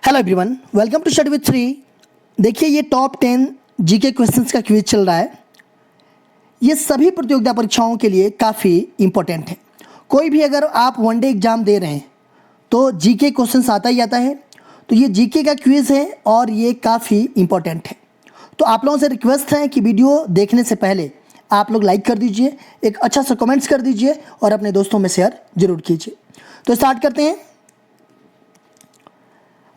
Hello everyone, welcome to study with Shri. देखिए, ये top 10 GK questions का क्विज चल रहा है। ये सभी प्रतियोगिता परीक्षाओं के लिए काफ़ी इंपॉर्टेंट है। कोई भी अगर आप वनडे एग्जाम दे रहे हैं तो जीके क्वेश्चंस आता ही आता है। तो ये जीके का क्विज है और ये काफ़ी इंपॉर्टेंट है। तो आप लोगों से रिक्वेस्ट है कि वीडियो देखने से पहले आप लोग लाइक कर दीजिए, एक अच्छा सा कमेंट्स कर दीजिए और अपने दोस्तों में शेयर जरूर कीजिए। तो स्टार्ट करते हैं।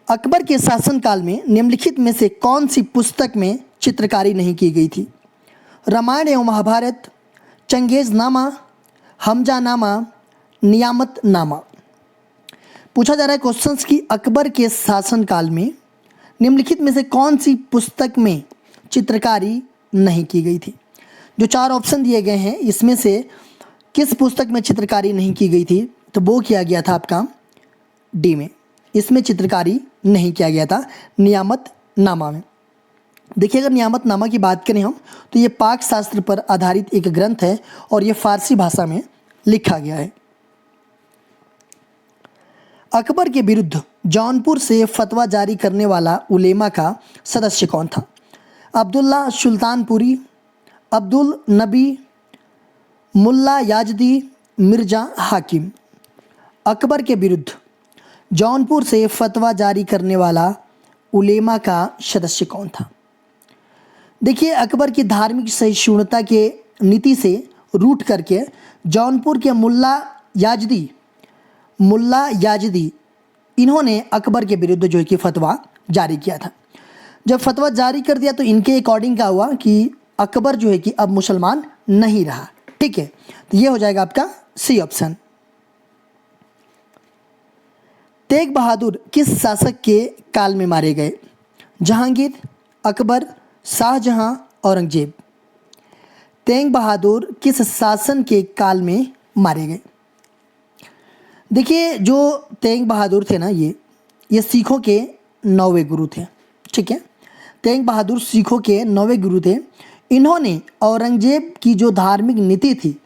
अकबर के शासनकाल में निम्नलिखित में से कौन सी पुस्तक में चित्रकारी नहीं की गई थी? रामायण एवं महाभारत, चंगेज़नामा, हमजानामा, नियामतनामा। पूछा जा रहा है क्वेश्चंस कि अकबर के शासनकाल में निम्नलिखित में से कौन सी पुस्तक में चित्रकारी नहीं की गई थी? जो चार ऑप्शन दिए गए हैं इसमें से किस पुस्तक में चित्रकारी नहीं की गई थी? तो वो किया गया था आपका डी में, इसमें चित्रकारी नहीं किया गया था, नियामतनामा में। देखिए, अगर नियामतनामा की बात करें हम तो ये पाक शास्त्र पर आधारित एक ग्रंथ है और ये फारसी भाषा में लिखा गया है। अकबर के विरुद्ध जौनपुर से फतवा जारी करने वाला उलेमा का सदस्य कौन था? अब्दुल्ला सुल्तानपुरी, अब्दुल नबी, मुल्ला याजदी, मिर्जा हाकिम। अकबर के विरुद्ध जौनपुर से फतवा जारी करने वाला उलेमा का सदस्य कौन था? देखिए, अकबर की धार्मिक सहिष्णुता के नीति से रूठ करके जौनपुर के मुल्ला याजदी इन्होंने अकबर के विरुद्ध जो है कि फतवा जारी किया था। जब फतवा जारी कर दिया तो इनके अकॉर्डिंग क्या हुआ कि अकबर जो है कि अब मुसलमान नहीं रहा। ठीक है, तो ये हो जाएगा आपका सी ऑप्शन। तेग बहादुर किस शासक के काल में मारे गए? जहांगीर, अकबर, शाहजहां, औरंगजेब। तेग बहादुर किस शासन के काल में मारे गए? देखिए, जो तेग बहादुर थे ना, ये सिखों के 9वें गुरु थे। ठीक है, तेग बहादुर सिखों के 9वें गुरु थे। इन्होंने औरंगजेब की जो धार्मिक नीति थी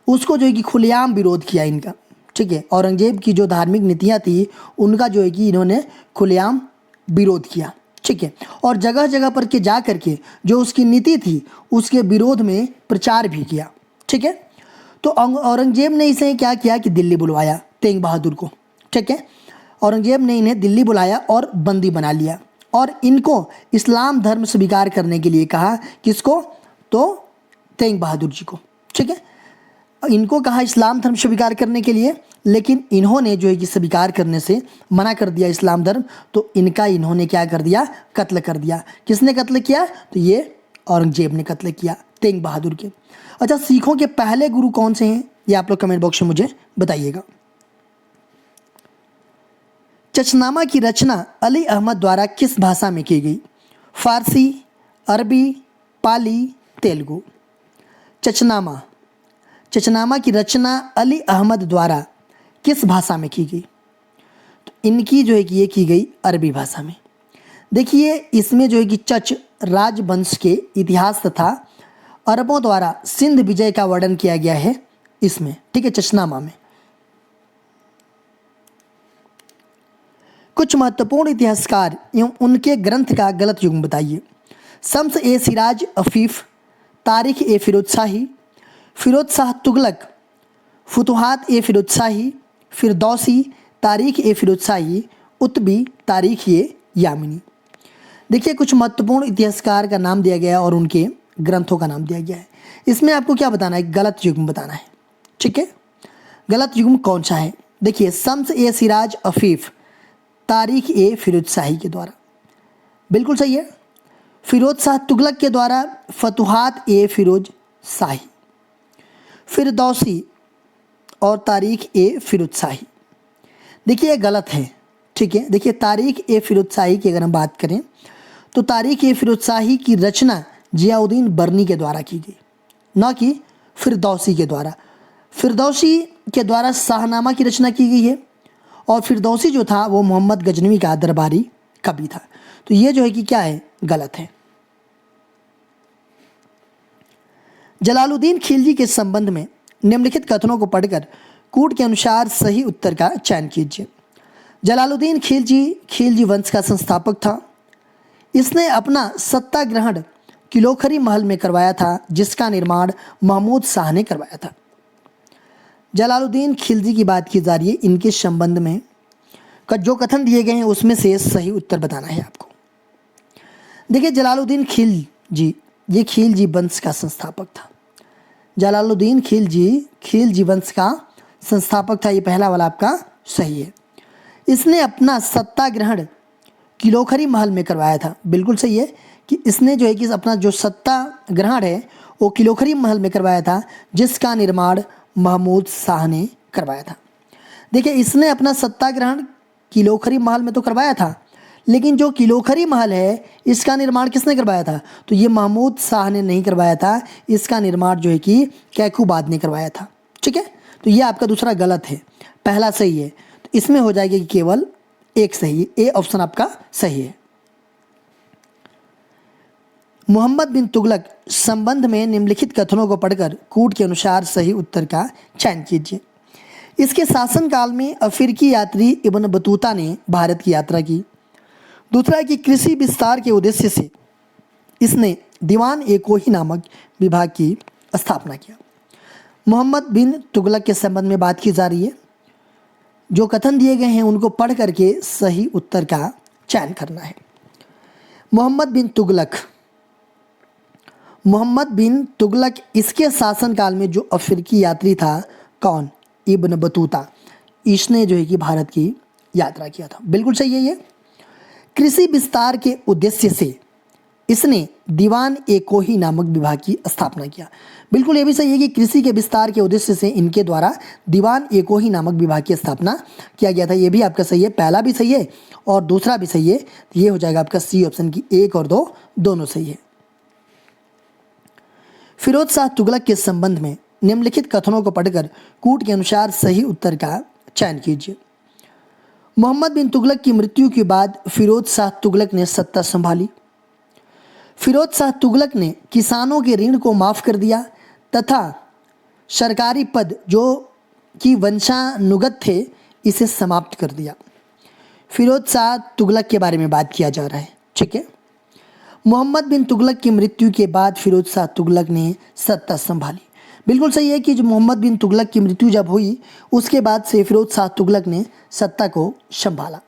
उसको जो है कि खुलेआम विरोध किया इनका। ठीक है, औरंगजेब की जो धार्मिक नीतियाँ थी उनका जो है कि इन्होंने खुलेआम विरोध किया। ठीक है, और जगह जगह पर के जा करके जो उसकी नीति थी उसके विरोध में प्रचार भी किया। ठीक है, तो औरंगजेब ने इसे क्या किया कि दिल्ली बुलवाया तेग बहादुर को। ठीक है, औरंगजेब ने इन्हें दिल्ली बुलाया और बंदी बना लिया और इनको इस्लाम धर्म स्वीकार करने के लिए कहा। किसको? तो तेग बहादुर जी को। ठीक है, इनको कहा इस्लाम धर्म स्वीकार करने के लिए, लेकिन इन्होंने जो है कि स्वीकार करने से मना कर दिया इस्लाम धर्म। तो इनका इन्होंने क्या कर दिया? कत्ल कर दिया। किसने कत्ल किया? तो ये औरंगजेब ने कत्ल किया तेग बहादुर के। अच्छा, सिखों के पहले गुरु कौन से हैं ये आप लोग कमेंट बॉक्स में मुझे बताइएगा। चचनामा की रचना अली अहमद द्वारा किस भाषा में की गई? फारसी, अरबी, पाली, तेलुगु। चचनामा की रचना अली अहमद द्वारा किस भाषा में की गई? तो इनकी जो है कि ये की गई अरबी भाषा में। देखिए, इसमें जो है कि चच राजवंश के इतिहास तथा अरबों द्वारा सिंध विजय का वर्णन किया गया है इसमें। ठीक है, चचनामा में। कुछ महत्वपूर्ण इतिहासकार एवं उनके ग्रंथ का गलत युग्म बताइए। शम्स ए सिराज अफीफ, तारीख ए फिरोज शाही, फिरोज शाह तुगलक, फुतुहात ए फिरोज शाही, फिरदौसी, तारीख ए फिरोज शाही, उतबी, तारीख ए यामिनी। देखिए, कुछ महत्वपूर्ण इतिहासकार का नाम दिया गया है और उनके ग्रंथों का नाम दिया गया है। इसमें आपको क्या बताना है? गलत युग्म बताना है। ठीक है, गलत युग्म कौन सा है? देखिए, शम्स ए सिराज अफीफ, तारीख ए फिरोज शाही के द्वारा बिल्कुल सही है। फिरोज शाह तुगलक के द्वारा फतुहात ए फिरोज शाही, फिरदौसी और तारीख ए फिरोज शाही। देखिए, ये गलत है। ठीक है, देखिए, तारीख ए फिरोज शाही की अगर हम बात करें तो तारीख ए फिरोज शाही की रचना जियाउद्दीन बर्नी के द्वारा की गई, न कि फिरदौसी के द्वारा। फिरदौसी के द्वारा शाहनामा की रचना की गई है और फिरदौसी जो था वो मोहम्मद गजनवी का दरबारी कवि था। तो ये जो है कि क्या है? गलत है। जलालुद्दीन खिलजी के संबंध में निम्नलिखित कथनों को पढ़कर कूट के अनुसार सही उत्तर का चयन कीजिए। जलालुद्दीन खिलजी वंश का संस्थापक था। इसने अपना सत्ता ग्रहण किलोखरी महल में करवाया था, जिसका निर्माण महमूद शाह ने करवाया था। जलालुद्दीन खिलजी की बात की जा रही है, इनके संबंध में जो कथन दिए गए हैं उसमें से सही उत्तर बताना है आपको। देखिए, जलालुद्दीन खिलजी ये खिलजी वंश का संस्थापक था। जलालुद्दीन खिलजी वंश का संस्थापक था, ये पहला वाला आपका सही है। इसने अपना सत्ता ग्रहण किलोखरी महल में करवाया था, बिल्कुल सही है कि इसने जो है कि अपना जो सत्ता ग्रहण है वो किलोखरी महल में करवाया था, जिसका निर्माण महमूद शाह ने करवाया था। देखिए, इसने अपना सत्ता ग्रहण किलोखरी महल में तो करवाया था, लेकिन जो किलोखरी महल है इसका निर्माण किसने करवाया था? तो ये महमूद शाह ने नहीं करवाया था, इसका निर्माण जो है कि कैकूबाद ने करवाया था। ठीक है, तो ये आपका दूसरा गलत है, पहला सही है। तो इसमें हो जाएगा कि केवल एक सही है, ए ऑप्शन आपका सही है। मोहम्मद बिन तुगलक संबंध में निम्नलिखित कथनों को पढ़कर कूट के अनुसार सही उत्तर का चयन कीजिए। इसके शासनकाल में अफ्रीकी यात्री इब्न बतूता ने भारत की यात्रा की। दूसरा है कि कृषि विस्तार के उद्देश्य से इसने दीवान ए कोही नामक विभाग की स्थापना किया। मोहम्मद बिन तुगलक के संबंध में बात की जा रही है। जो कथन दिए गए हैं उनको पढ़ करके सही उत्तर का चयन करना है। मोहम्मद बिन तुगलक इसके शासनकाल में जो अफ्रीकी यात्री था, कौन? इब्न बतूता, इसने जो है कि भारत की यात्रा किया था। बिल्कुल सही है ये। कृषि विस्तार के उद्देश्य से इसने दीवान ए कोही नामक विभाग की स्थापना किया। बिल्कुल ये भी सही है कि कृषि के विस्तार के उद्देश्य से इनके द्वारा दीवान ए कोही नामक विभाग की स्थापना किया गया था। ये भी आपका सही है, पहला भी सही है और दूसरा भी सही है। तो ये हो जाएगा आपका सी ऑप्शन की 1 और 2 दोनों सही है। फिरोज शाह तुगलक के संबंध में निम्नलिखित कथनों को पढ़कर कूट के अनुसार सही उत्तर का चयन कीजिए। मोहम्मद बिन तुगलक की मृत्यु के बाद फिरोज शाह तुगलक ने सत्ता संभाली। फिरोज शाह तुगलक ने किसानों के ऋण को माफ़ कर दिया तथा सरकारी पद जो कि वंशानुगत थे इसे समाप्त कर दिया। फिरोज शाह तुगलक के बारे में बात किया जा रहा है। ठीक है, मोहम्मद बिन तुगलक की मृत्यु के बाद फिरोज शाह तुगलक ने सत्ता संभाली। बिल्कुल सही है कि जो मोहम्मद बिन तुगलक की मृत्यु जब हुई उसके बाद से फिरोज शाह तुगलक ने सत्ता को संभाला।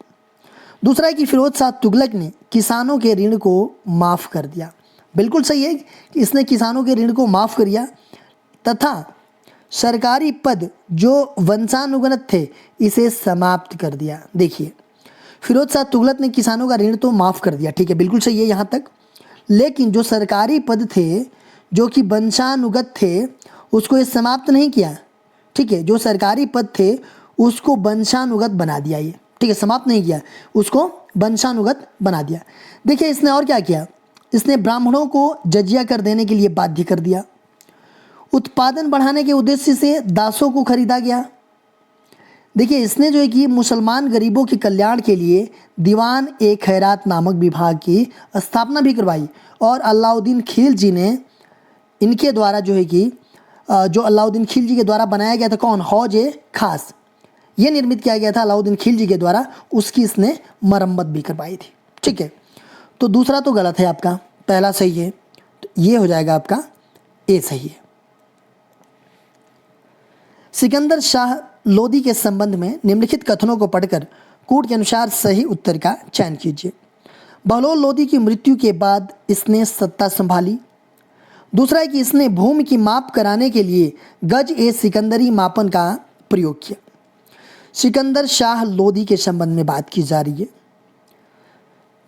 दूसरा है कि फिरोज शाह तुगलक ने किसानों के ऋण को माफ़ कर दिया। बिल्कुल सही है कि इसने किसानों के ऋण को माफ़ कर दिया तथा सरकारी पद जो वंशानुगत थे इसे समाप्त कर दिया। देखिए, फिरोज शाह तुगलक ने किसानों का ऋण तो माफ़ कर दिया, ठीक है, बिल्कुल सही है यहाँ तक, लेकिन जो सरकारी पद थे जो कि वंशानुगत थे उसको ये समाप्त नहीं किया। ठीक है, जो सरकारी पद थे उसको वंशानुगत बना दिया ये, ठीक है, समाप्त नहीं किया, उसको वंशानुगत बना दिया। देखिए, इसने और क्या किया, इसने ब्राह्मणों को जजिया कर देने के लिए बाध्य कर दिया। उत्पादन बढ़ाने के उद्देश्य से दासों को खरीदा गया। देखिए, इसने जो है कि मुसलमान गरीबों के कल्याण के लिए दीवान ए खैरात नामक विभाग की स्थापना भी करवाई और अलाउद्दीन खिलजी ने इनके द्वारा जो है कि जो अलाउद्दीन खिलजी के द्वारा बनाया गया था, कौन? हौज ए खास, ये निर्मित किया गया था अलाउद्दीन खिलजी के द्वारा, उसकी इसने मरम्मत भी करवाई थी। ठीक है, तो दूसरा तो गलत है आपका, पहला सही है, तो ये हो जाएगा आपका ए सही है। सिकंदर शाह लोदी के संबंध में निम्नलिखित कथनों को पढ़कर कूट के अनुसार सही उत्तर का चयन कीजिए। बहलोल लोदी की मृत्यु के बाद इसने सत्ता संभाली। दूसरा है कि इसने भूमि की माप कराने के लिए गज ए सिकंदरी मापन का प्रयोग किया। सिकंदर शाह लोदी के संबंध में बात की जा रही है।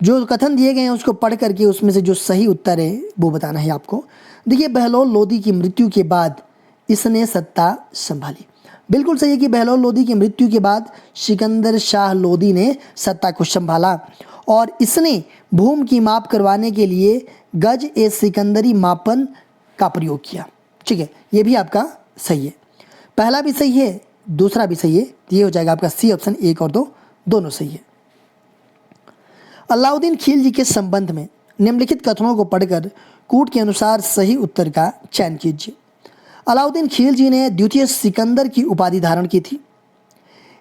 जो कथन दिए गए हैं उसको पढ़ करके उसमें से जो सही उत्तर है वो बताना है आपको। देखिए, बहलोल लोदी की मृत्यु के बाद इसने सत्ता संभाली। बिल्कुल सही है कि बहलोल लोदी की मृत्यु के बाद सिकंदर शाह लोदी ने सत्ता को संभाला और इसने भूमि की माप करवाने के लिए गज ए सिकंदरी मापन का प्रयोग किया। ठीक है, ये भी आपका सही है, पहला भी सही है, दूसरा भी सही है, तो ये हो जाएगा आपका सी ऑप्शन 1 और 2 दोनों सही है। अलाउद्दीन खिलजी के संबंध में निम्नलिखित कथनों को पढ़कर कूट के अनुसार सही उत्तर का चयन कीजिए। अलाउद्दीन खिलजी ने द्वितीय सिकंदर की उपाधि धारण की थी।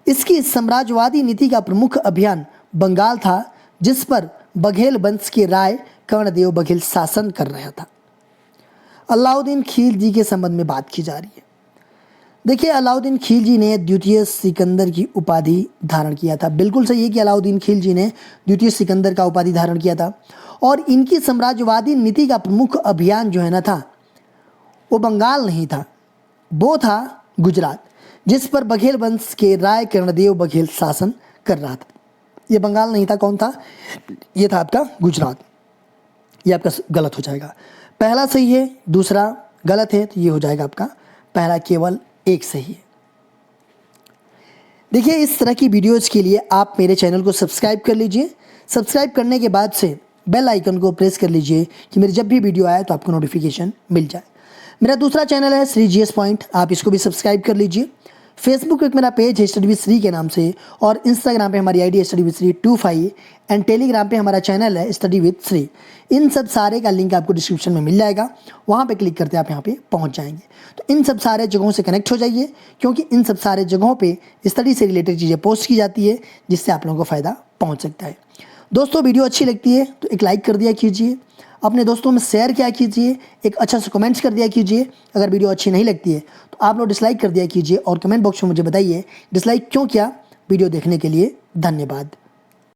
इसकी साम्राज्यवादी नीति का प्रमुख अभियान बंगाल था, जिस पर बघेल वंश के राय कर्णदेव बघेल शासन कर रहा था। अलाउद्दीन खिलजी के संबंध में बात की जा रही है। देखिए, अलाउद्दीन खिलजी ने द्वितीय सिकंदर की उपाधि धारण किया था। बिल्कुल सही है कि अलाउद्दीन खिलजी ने द्वितीय सिकंदर का उपाधि धारण किया था। और इनकी साम्राज्यवादी नीति का प्रमुख अभियान जो है ना था, वो बंगाल नहीं था, वो था गुजरात, जिस पर बघेल वंश के राय कर्णदेव बघेल शासन कर रहा था। ये बंगाल नहीं था, कौन था? ये था आपका गुजरात। ये आपका गलत हो जाएगा। पहला सही है, दूसरा गलत है, तो ये हो जाएगा आपका पहला केवल एक सही है। देखिए, इस तरह की वीडियोज़ के लिए आप मेरे चैनल को सब्सक्राइब कर लीजिए। सब्सक्राइब करने के बाद से बेल आइकन को प्रेस कर लीजिए कि मेरी जब भी वीडियो आए तो आपको नोटिफिकेशन मिल जाए। मेरा दूसरा चैनल है श्री जीएस पॉइंट, आप इसको भी सब्सक्राइब कर लीजिए। फेसबुक पे मेरा पेज है स्टडी विद श्री के नाम से, और इंस्टाग्राम पे हमारी आईडी है study with Shri 25, and Telegram पे हमारा चैनल है स्टडी विद श्री। इन सब सारे का लिंक आपको डिस्क्रिप्शन में मिल जाएगा, वहाँ पे क्लिक करते आप यहाँ पे पहुँच जाएंगे। तो इन सब सारे जगहों से कनेक्ट हो जाइए, क्योंकि इन सब सारे जगहों पे स्टडी से रिलेटेड चीज़ें पोस्ट की जाती है, जिससे आप लोगों को फ़ायदा पहुँच सकता है। दोस्तों, वीडियो अच्छी लगती है तो एक लाइक कर दिया कीजिए, अपने दोस्तों में शेयर किया कीजिए, एक अच्छा सा कमेंट्स कर दिया कीजिए। अगर वीडियो अच्छी नहीं लगती है तो आप लोग डिसलाइक कर दिया कीजिए, और कमेंट बॉक्स में मुझे बताइए डिसलाइक क्यों किया। वीडियो देखने के लिए धन्यवाद।